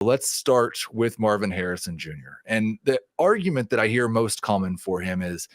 Let's start with Marvin Harrison Jr. And the argument that I hear most common for him is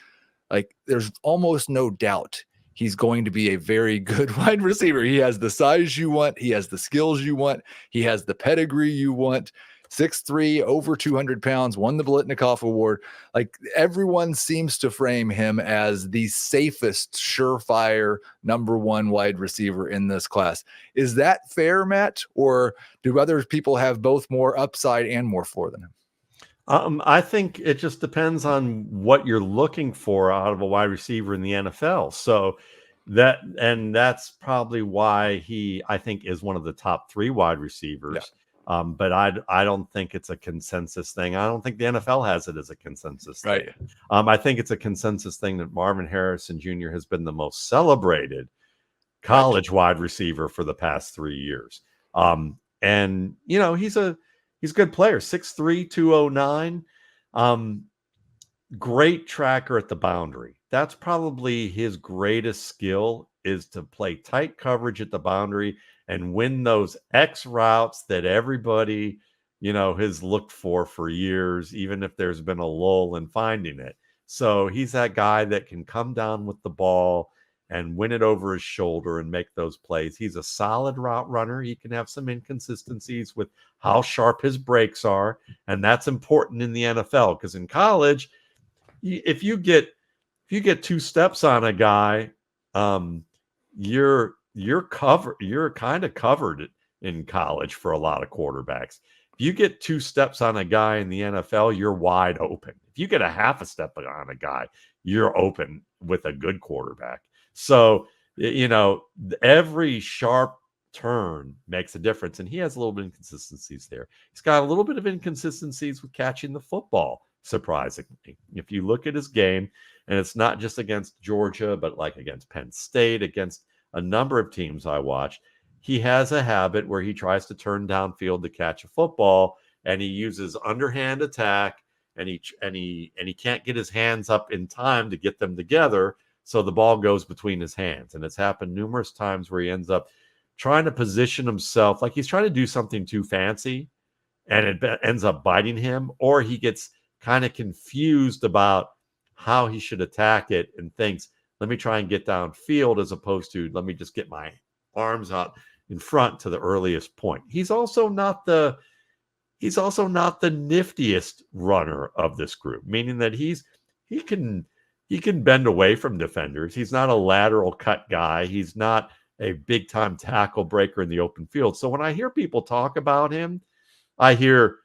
like, there's almost no doubt he's going to be a very good wide receiver. He has the size you want, he has the skills you want, he has the pedigree you want. 6'3", over 200 pounds, won the Blitnikoff Award. Like, everyone seems to frame him as the safest, surefire number one wide receiver in this class. Is that fair, Matt? Or do other people have both more upside and more floor than him? I think it just depends on what you're looking for out of a wide receiver in the NFL. So that's probably why I think is one of the top 3 wide receivers. Yeah. But I don't think it's a consensus thing. I don't think the NFL has it as a consensus thing. Right. I think it's a consensus thing that Marvin Harrison Jr. has been the most celebrated college wide receiver for the past 3 years. And he's a good player. 6'3", 209. Great tracker at the boundary. That's probably his greatest skill, is to play tight coverage at the boundary and win those X routes that everybody, has looked for years, even if there's been a lull in finding it. So he's that guy that can come down with the ball and win it over his shoulder and make those plays. He's a solid route runner. He can have some inconsistencies with how sharp his breaks are, and that's important in the NFL, because in college, if you get 2 steps on a guy, you're covered. You're kind of covered in college for a lot of quarterbacks. If you get 2 steps on a guy in the NFL, you're wide open. If you get a half a step on a guy, you're open with a good quarterback. So, every sharp turn makes a difference, and he has a little bit of inconsistencies there. He's got a little bit of inconsistencies with catching the football, surprisingly. If you look at his game, and it's not just against Georgia, but like against Penn State, against a number of teams I watch, he has a habit where he tries to turn downfield to catch a football, and he uses underhand attack, and he can't get his hands up in time to get them together, so the ball goes between his hands. And it's happened numerous times where he ends up trying to position himself like he's trying to do something too fancy, and it ends up biting him, or he gets kind of confused about how he should attack it and thinks, let me try and get downfield, as opposed to let me just get my arms out in front to the earliest point. He's also not the niftiest runner of this group, meaning that he can bend away from defenders. He's not a lateral cut guy. He's not a big time tackle breaker in the open field. So when I hear people talk about him, I hear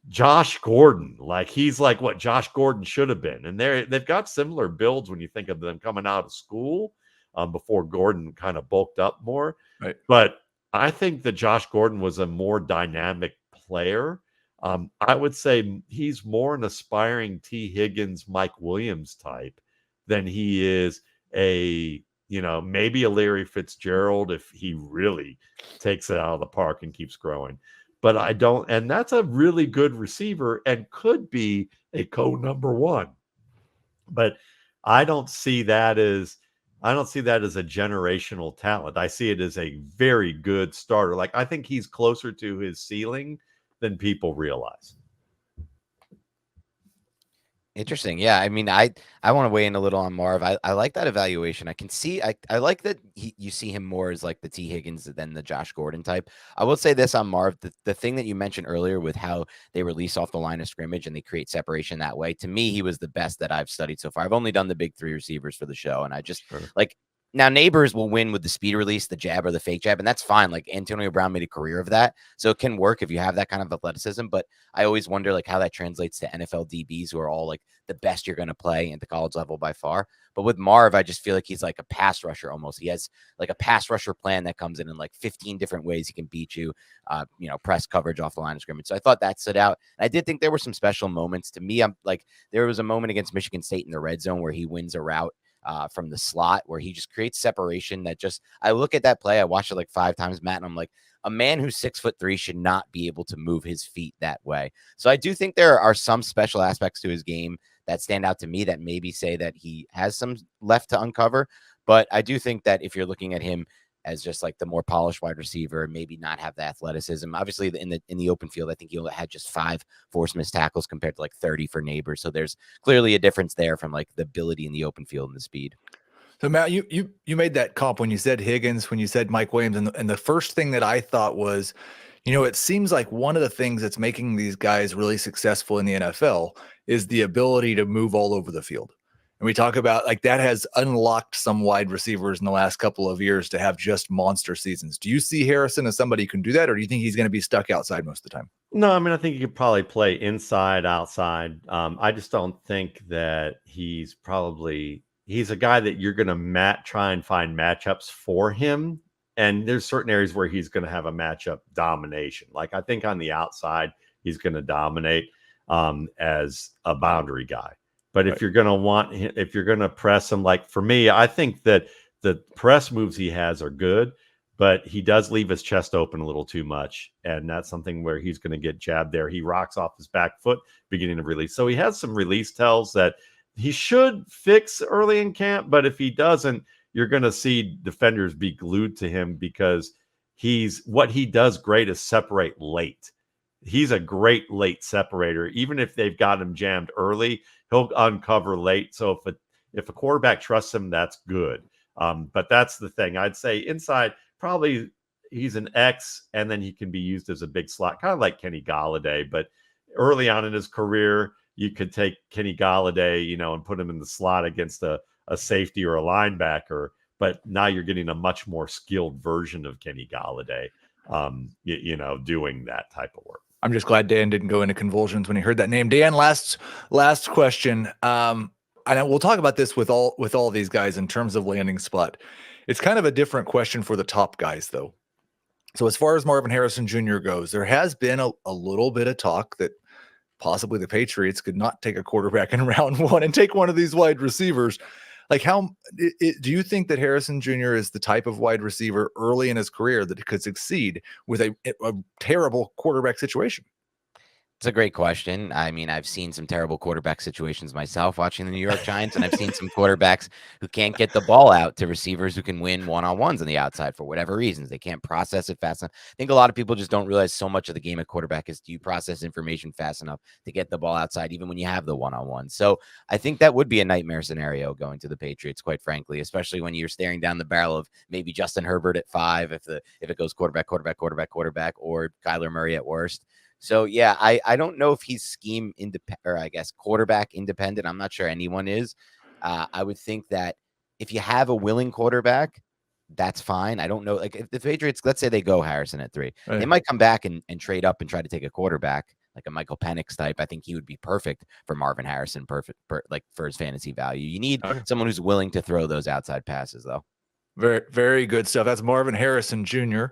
Josh Gordon, like he's like what Josh Gordon should have been. And they've got similar builds when you think of them coming out of school, before Gordon kind of bulked up more. Right. But I think that Josh Gordon was a more dynamic player. I would say he's more an aspiring T. Higgins, Mike Williams type than he is maybe a Larry Fitzgerald if he really takes it out of the park and keeps growing. But I don't, and that's a really good receiver and could be a number one. But I don't see that as a generational talent. I see it as a very good starter. Like, I think he's closer to his ceiling than people realize. Interesting. Yeah. I mean, I want to weigh in a little on Marv. I like that evaluation. I can see, I like that you see him more as like the T. Higgins than the Josh Gordon type. I will say this on Marv, the thing that you mentioned earlier with how they release off the line of scrimmage and they create separation that way. To me, he was the best that I've studied so far. I've only done the big 3 receivers for the show. And I just like, now neighbors will win with the speed release, the jab or the fake jab, and that's fine. Like Antonio Brown made a career of that. So it can work if you have that kind of athleticism. But I always wonder like how that translates to NFL DBs who are all like the best you're going to play at the college level by far. But with Marv, I just feel like he's like a pass rusher almost. He has like a pass rusher plan that comes in like 15 different ways he can beat you, press coverage off the line of scrimmage. So I thought that stood out. And I did think there were some special moments. To me, I'm like, there was a moment against Michigan State in the red zone where he wins a route from the slot where he just creates separation that just, I look at that play, I watched it like 5 times, Matt, and I'm like, a man who's 6'3" should not be able to move his feet that way. So I do think there are some special aspects to his game that stand out to me that maybe say that he has some left to uncover. But I do think that if you're looking at him as just like the more polished wide receiver, maybe not have the athleticism. Obviously, in the open field, I think he only had just 5 forced missed tackles compared to like 30 for Neighbors. So there's clearly a difference there from like the ability in the open field and the speed. So Matt, you made that comp when you said Higgins, when you said Mike Williams, and the first thing that I thought was, it seems like one of the things that's making these guys really successful in the NFL is the ability to move all over the field. And we talk about like that has unlocked some wide receivers in the last couple of years to have just monster seasons. Do you see Harrison as somebody who can do that, or do you think he's going to be stuck outside most of the time? No, I mean, I think he could probably play inside, outside. I just don't think that he's a guy that you're going to try and find matchups for him. And there's certain areas where he's going to have a matchup domination. Like I think on the outside, he's going to dominate as a boundary guy. But if you're going to press him, like for me, I think that the press moves he has are good, but he does leave his chest open a little too much. And that's something where he's going to get jabbed there. He rocks off his back foot beginning of release. So he has some release tells that he should fix early in camp. But if he doesn't, you're going to see defenders be glued to him because what he does great is separate late. He's a great late separator. Even if they've got him jammed early, he'll uncover late. So if a quarterback trusts him, that's good. But that's the thing. I'd say inside, probably he's an X, and then he can be used as a big slot, kind of like Kenny Golladay. But early on in his career, you could take Kenny Golladay, and put him in the slot against a safety or a linebacker. But now you're getting a much more skilled version of Kenny Golladay, doing that type of work. I'm just glad Dan didn't go into convulsions when he heard that name. Dan, last question. And we'll talk about this with all these guys in terms of landing spot. It's kind of a different question for the top guys, though. So as far as Marvin Harrison Jr. goes, there has been a little bit of talk that possibly the Patriots could not take a quarterback in round 1 and take one of these wide receivers. Like do you think that Harrison Jr. is the type of wide receiver early in his career that could succeed with a terrible quarterback situation? It's a great question. I mean, I've seen some terrible quarterback situations myself watching the New York Giants, and I've seen some quarterbacks who can't get the ball out to receivers who can win one-on-ones on the outside for whatever reasons. They can't process it fast enough. I think a lot of people just don't realize so much of the game at quarterback is, do you process information fast enough to get the ball outside even when you have the one-on-one? So I think that would be a nightmare scenario going to the Patriots, quite frankly, especially when you're staring down the barrel of maybe Justin Herbert at 5 if it goes quarterback, or Kyler Murray at worst. So, yeah, I don't know if he's scheme independent, or I guess quarterback independent. I'm not sure anyone is. I would think that if you have a willing quarterback, that's fine. I don't know. Like if the Patriots, let's say they go Harrison at 3, right, they might come back and trade up and try to take a quarterback like a Michael Penix type. I think he would be perfect for Marvin Harrison, like for his fantasy value. You need someone who's willing to throw those outside passes, though. Very, very good stuff. That's Marvin Harrison Jr.